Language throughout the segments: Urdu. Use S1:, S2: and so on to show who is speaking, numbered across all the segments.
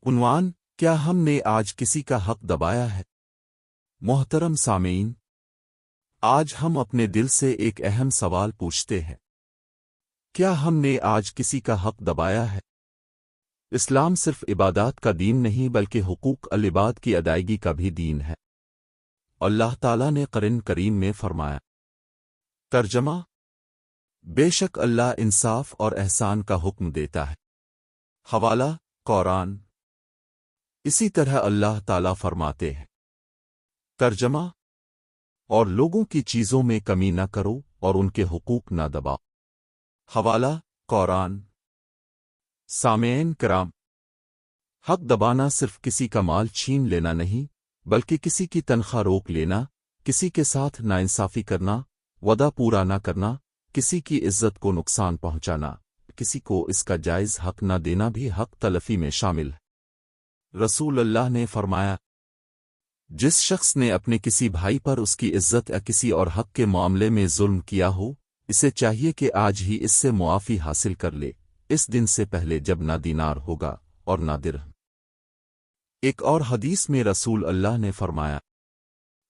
S1: عنوان: کیا ہم نے آج کسی کا حق دبایا ہے؟ محترم سامعین، آج ہم اپنے دل سے ایک اہم سوال پوچھتے ہیں: کیا ہم نے آج کسی کا حق دبایا ہے؟ اسلام صرف عبادات کا دین نہیں بلکہ حقوق العباد کی ادائیگی کا بھی دین ہے۔ اللہ تعالیٰ نے قرآن کریم میں فرمایا: ترجمہ: بے شک اللہ انصاف اور احسان کا حکم دیتا ہے۔ حوالہ: قرآن۔ اسی طرح اللہ تعالیٰ فرماتے ہیں: ترجمہ: اور لوگوں کی چیزوں میں کمی نہ کرو اور ان کے حقوق نہ دباؤ۔ حوالہ: قرآن۔ سامعین کرام، حق دبانا صرف کسی کا مال چھین لینا نہیں بلکہ کسی کی تنخواہ روک لینا، کسی کے ساتھ ناانصافی کرنا، وعدہ پورا نہ کرنا، کسی کی عزت کو نقصان پہنچانا، کسی کو اس کا جائز حق نہ دینا بھی حق تلفی میں شامل ہے۔ رسول اللہ نے فرمایا: جس شخص نے اپنے کسی بھائی پر اس کی عزت یا کسی اور حق کے معاملے میں ظلم کیا ہو، اسے چاہیے کہ آج ہی اس سے معافی حاصل کر لے، اس دن سے پہلے جب نہ دینار ہوگا اور نہ درہم۔ ایک اور حدیث میں رسول اللہ نے فرمایا: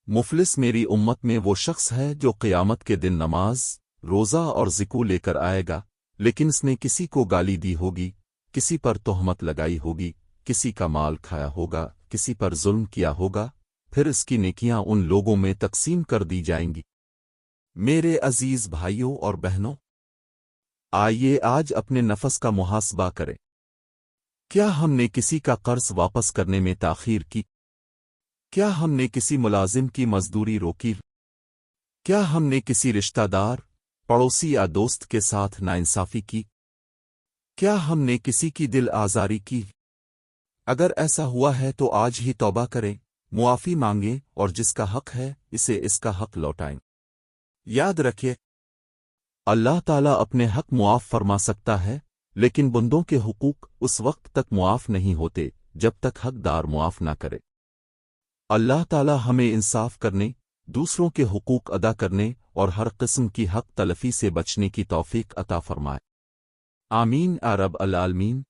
S1: مفلس میری امت میں وہ شخص ہے جو قیامت کے دن نماز، روزہ اور زکوٰۃ لے کر آئے گا، لیکن اس نے کسی کو گالی دی ہوگی، کسی پر تہمت لگائی ہوگی، کسی کا مال کھایا ہوگا، کسی پر ظلم کیا ہوگا، پھر اس کی نیکیاں ان لوگوں میں تقسیم کر دی جائیں گی۔ میرے عزیز بھائیوں اور بہنوں، آئیے آج اپنے نفس کا محاسبہ کریں۔ کیا ہم نے کسی کا قرض واپس کرنے میں تاخیر کی؟ کیا ہم نے کسی ملازم کی مزدوری روکی؟ کیا ہم نے کسی رشتہ دار، پڑوسی یا دوست کے ساتھ ناانصافی کی؟ کیا ہم نے کسی کی دل آزاری کی؟ اگر ایسا ہوا ہے تو آج ہی توبہ کریں، معافی مانگیں اور جس کا حق ہے اسے اس کا حق لوٹائیں۔ یاد رکھیں، اللہ تعالیٰ اپنے حق معاف فرما سکتا ہے، لیکن بندوں کے حقوق اس وقت تک معاف نہیں ہوتے جب تک حقدار معاف نہ کرے۔ اللہ تعالیٰ ہمیں انصاف کرنے، دوسروں کے حقوق ادا کرنے اور ہر قسم کی حق تلفی سے بچنے کی توفیق عطا فرمائے۔ آمین یا رب العالمین۔